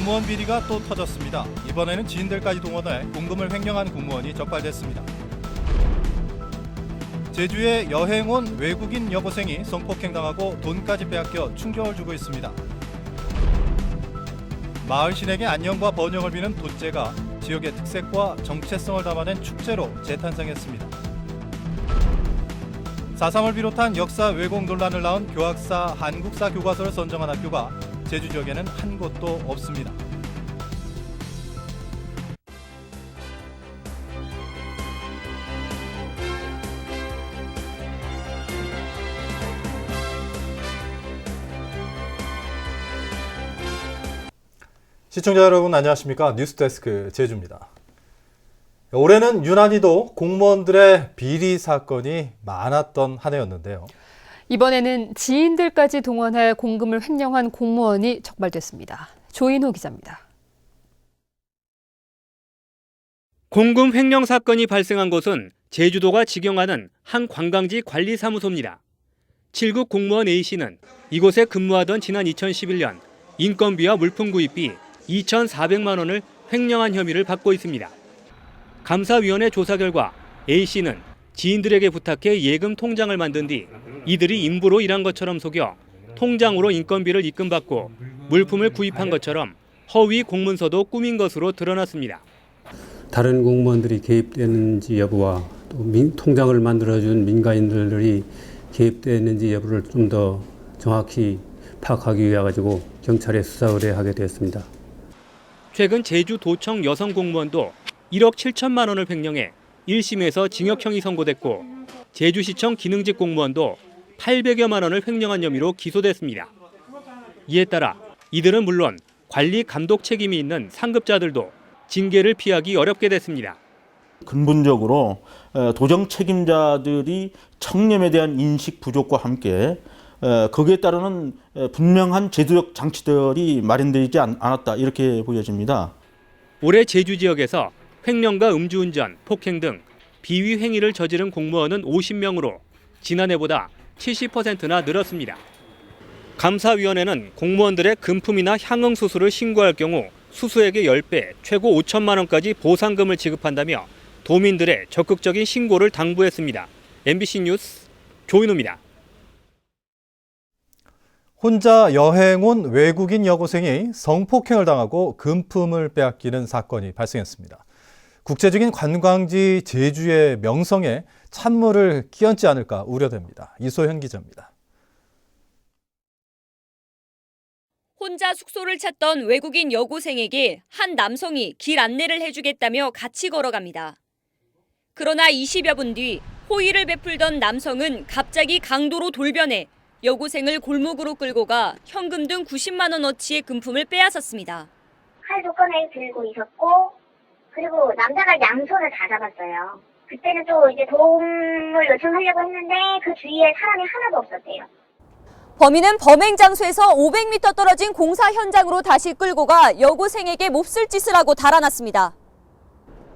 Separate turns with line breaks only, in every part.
공무원 비리가 또 터졌습니다. 이번에는 지인들까지 동원해 공금을 횡령한 공무원이 적발됐습니다. 제주에 여행 온 외국인 여고생이 성폭행당하고 돈까지 빼앗겨 충격을 주고 있습니다. 마을 신에게 안녕과 번영을 비는 돛제가 지역의 특색과 정체성을 담아낸 축제로 재탄생했습니다. 4.3을 비롯한 역사 왜곡 논란을 낳은 교학사 한국사 교과서를 선정한 학교가 제주 지역에는 한 곳도 없습니다. 시청자 여러분 안녕하십니까? 뉴스데스크 제주입니다. 올해는 유난히도 공무원들의 비리 사건이 많았던 한 해였는데요.
이번에는 지인들까지 동원해 공금을 횡령한 공무원이 적발됐습니다. 조인호 기자입니다.
공금 횡령 사건이 발생한 곳은 제주도가 직영하는 한 관광지 관리사무소입니다. 7급 공무원 A씨는 이곳에 근무하던 지난 2011년 인건비와 물품 구입비 2,400만 원을 횡령한 혐의를 받고 있습니다. 감사위원회 조사 결과 A씨는 지인들에게 부탁해 예금 통장을 만든 뒤 이들이 인부로 일한 것처럼 속여 통장으로 인건비를 입금받고 물품을 구입한 것처럼 허위 공문서도 꾸민 것으로 드러났습니다.
다른 공무원들이 개입되는지 여부와 또 통장을 만들어준 민간인들이 개입되는지 여부를 좀 더 정확히 파악하기 위해 가지고 경찰에 수사 의뢰하게 되었습니다.
최근 제주도청 여성 공무원도 1억 7천만 원을 횡령해 1심에서 징역형이 선고됐고 제주시청 기능직 공무원도 800여만 원을 횡령한 혐의로 기소됐습니다. 이에 따라 이들은 물론 관리 감독 책임이 있는 상급자들도 징계를 피하기 어렵게 됐습니다.
근본적으로 도정 책임자들이 청렴에 대한 인식 부족과 함께 거기에 따르는 분명한 제도적 장치들이 마련되지 않았다 이렇게 보여집니다.
올해 제주 지역에서 횡령과 음주운전, 폭행 등 비위 행위를 저지른 공무원은 50명으로 지난해보다 70%나 늘었습니다. 감사위원회는 공무원들의 금품이나 향응 수수를 신고할 경우 수수액의 10배, 최고 5천만 원까지 보상금을 지급한다며 도민들의 적극적인 신고를 당부했습니다. MBC 뉴스 조인호입니다.
혼자 여행 온 외국인 여고생이 성폭행을 당하고 금품을 빼앗기는 사건이 발생했습니다. 국제적인 관광지 제주의 명성에 찬물을 끼얹지 않을까 우려됩니다. 이소현 기자입니다.
혼자 숙소를 찾던 외국인 여고생에게 한 남성이 길 안내를 해주겠다며 같이 걸어갑니다. 그러나 20여 분 뒤 호의를 베풀던 남성은 갑자기 강도로 돌변해 여고생을 골목으로 끌고 가 현금 등 90만 원어치의 금품을 빼앗았습니다.
칼도 꺼내 들고 있었고 그리고 남자가 양손을 다 잡았어요. 그때는 또 이제 도움을 요청하려고 했는데 그 주위에 사람이 하나도 없었대요.
범인은 범행 장소에서 500m 떨어진 공사 현장으로 다시 끌고 가 여고생에게 몹쓸 짓을 하고 달아났습니다.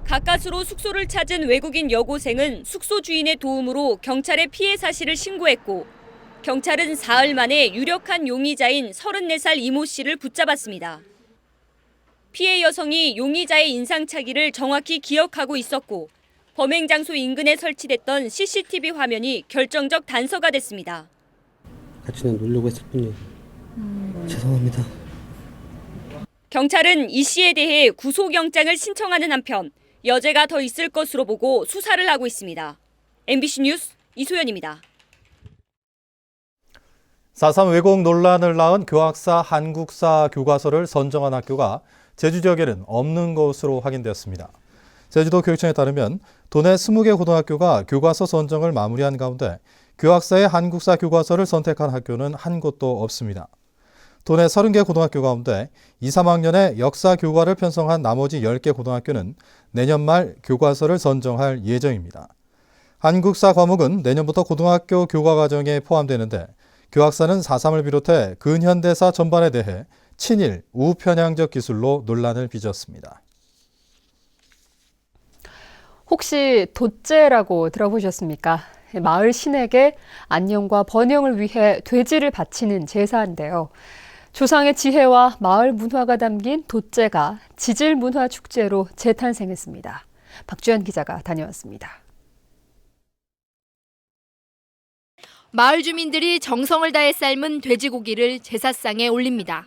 가까스로 숙소를 찾은 외국인 여고생은 숙소 주인의 도움으로 경찰에 피해 사실을 신고했고 경찰은 사흘 만에 유력한 용의자인 34살 이모 씨를 붙잡았습니다. 피해 여성이 용의자의 인상착의를 정확히 기억하고 있었고 범행 장소 인근에 설치됐던 CCTV 화면이 결정적 단서가 됐습니다.
같이 놀려고 했을 뿐이에요. 죄송합니다.
경찰은 이 씨에 대해 구속영장을 신청하는 한편 여죄가 더 있을 것으로 보고 수사를 하고 있습니다. MBC 뉴스 이소연입니다.
4.3 왜곡 논란을 낳은 교학사 한국사 교과서를 선정한 학교가 제주 지역에는 없는 것으로 확인되었습니다. 제주도 교육청에 따르면 도내 20개 고등학교가 교과서 선정을 마무리한 가운데 교학사의 한국사 교과서를 선택한 학교는 한 곳도 없습니다. 도내 30개 고등학교 가운데 2, 3학년에 역사 교과를 편성한 나머지 10개 고등학교는 내년 말 교과서를 선정할 예정입니다. 한국사 과목은 내년부터 고등학교 교과 과정에 포함되는데 교학사는 4.3을 비롯해 근현대사 전반에 대해 친일, 우편향적 기술로 논란을 빚었습니다.
혹시 돛제라고 들어보셨습니까? 마을 신에게 안녕과 번영을 위해 돼지를 바치는 제사인데요. 조상의 지혜와 마을 문화가 담긴 돛제가 지질문화축제로 재탄생했습니다. 박주연 기자가 다녀왔습니다.
마을 주민들이 정성을 다해 삶은 돼지고기를 제사상에 올립니다.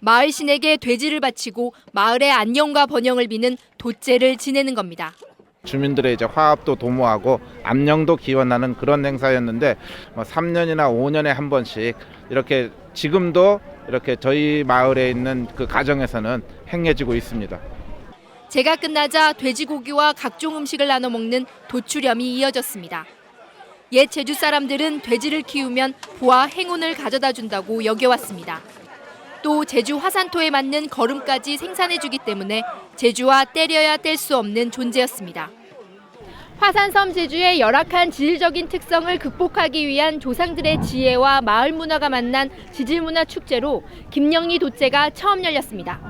마을 신에게 돼지를 바치고 마을의 안녕과 번영을 비는 돛제를 지내는 겁니다.
주민들의 이제 화합도 도모하고 암령도 기원하는 그런 행사였는데 3년이나 5년에 한 번씩 이렇게 지금도 이렇게 저희 마을에 있는 그 가정에서는 행해지고 있습니다.
제가 끝나자 돼지고기와 각종 음식을 나눠 먹는 도출염이 이어졌습니다. 옛 제주 사람들은 돼지를 키우면 부와 행운을 가져다 준다고 여겨왔습니다. 또 제주 화산토에 맞는 거름까지 생산해주기 때문에 제주와 떼려야 뗄 수 없는 존재였습니다. 화산섬 제주의 열악한 지질적인 특성을 극복하기 위한 조상들의 지혜와 마을 문화가 만난 지질문화 축제로 김영리 돛제가 처음 열렸습니다.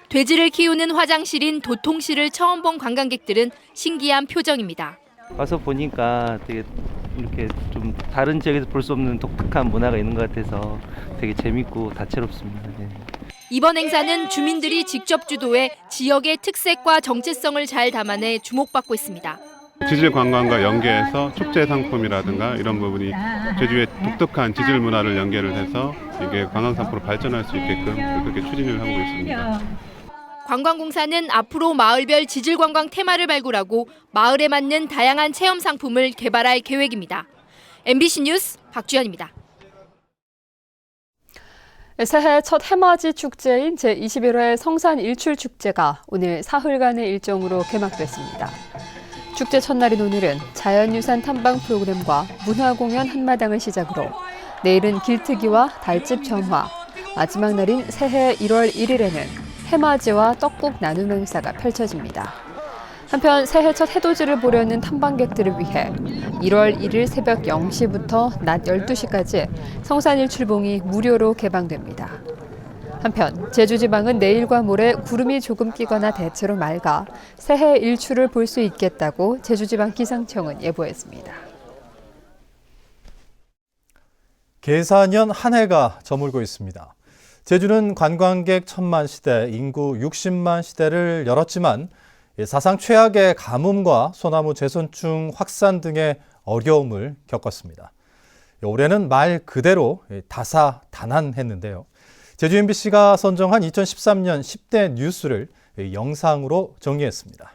돼지를 키우는 화장실인 도통실을 처음 본 관광객들은 신기한 표정입니다.
와서 보니까 되게 이렇게 좀 다른 지역에서 볼 수 없는 독특한 문화가 있는 것 같아서 되게 재밌고 다채롭습니다. 네.
이번 행사는 주민들이 직접 주도해 지역의 특색과 정체성을 잘 담아내 주목받고 있습니다.
지질 관광과 연계해서 축제 상품이라든가 이런 부분이 제주의 독특한 지질 문화를 연계를 해서 이게 관광 상품으로 발전할 수 있게끔 그렇게 추진을 하고 있습니다.
관광공사는 앞으로 마을별 지질 관광 테마를 발굴하고 마을에 맞는 다양한 체험 상품을 개발할 계획입니다. MBC 뉴스 박주연입니다.
새해 첫 해맞이 축제인 제21회 성산일출축제가 오늘 사흘간의 일정으로 개막됐습니다. 축제 첫날인 오늘은 자연유산 탐방 프로그램과 문화공연 한마당을 시작으로 내일은 길트기와 달집 전화, 마지막 날인 새해 1월 1일에는 해맞이와 떡국 나눔 행사가 펼쳐집니다. 한편 새해 첫 해돋이를 보려는 탐방객들을 위해 1월 1일 새벽 0시부터 낮 12시까지 성산일출봉이 무료로 개방됩니다. 한편 제주지방은 내일과 모레 구름이 조금 끼거나 대체로 맑아 새해 일출을 볼 수 있겠다고 제주지방 기상청은 예보했습니다.
계사년 한 해가 저물고 있습니다. 제주는 관광객 1000만 시대, 인구 60만 시대를 열었지만 사상 최악의 가뭄과 소나무 재선충 확산 등의 어려움을 겪었습니다. 올해는 말 그대로 다사다난했는데요. 제주 MBC가 선정한 2013년 10대 뉴스를 영상으로 정리했습니다.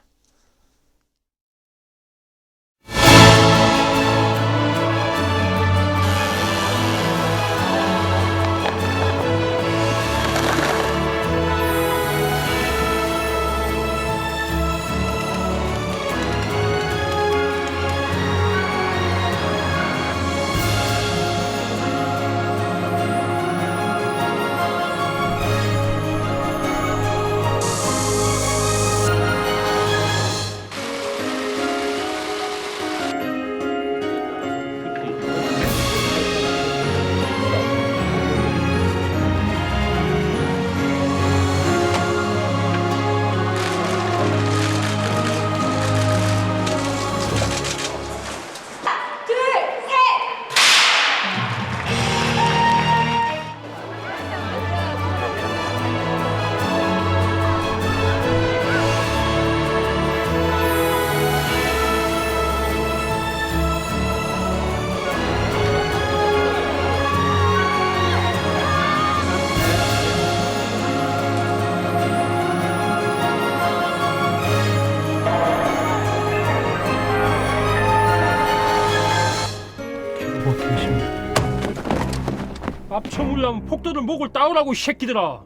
밥 처물려면 폭도들 목을 따오라고 이 새끼들아.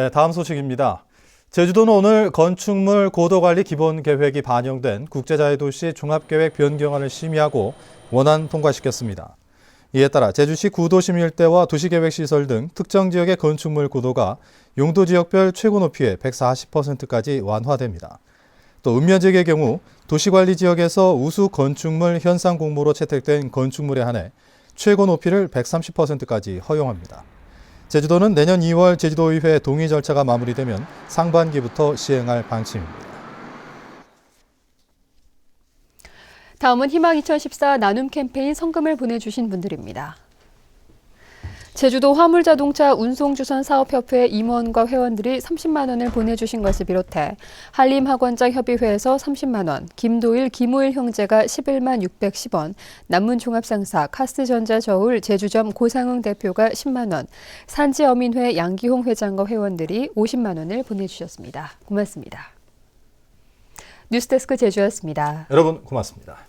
네, 다음 소식입니다. 제주도는 오늘 건축물 고도관리 기본계획이 반영된 국제자유도시 종합계획 변경안을 심의하고 원안 통과시켰습니다. 이에 따라 제주시 구도심 일대와 도시계획시설 등 특정 지역의 건축물 고도가 용도지역별 최고 높이의 140%까지 완화됩니다. 또 읍면지역의 경우 도시관리지역에서 우수 건축물 현상 공모로 채택된 건축물에 한해 최고 높이를 130%까지 허용합니다. 제주도는 내년 2월 제주도의회 동의 절차가 마무리되면 상반기부터 시행할 방침입니다.
다음은 희망 2014 나눔 캠페인 성금을 보내주신 분들입니다. 제주도 화물자동차 운송주선사업협회 임원과 회원들이 30만 원을 보내주신 것을 비롯해 한림학원장협의회에서 30만 원, 김도일, 김우일 형제가 11만 610원, 남문종합상사, 카스전자저울 제주점 고상흥 대표가 10만 원, 산지어민회 양기홍 회장과 회원들이 50만 원을 보내주셨습니다. 고맙습니다. 뉴스데스크 제주였습니다.
여러분 고맙습니다.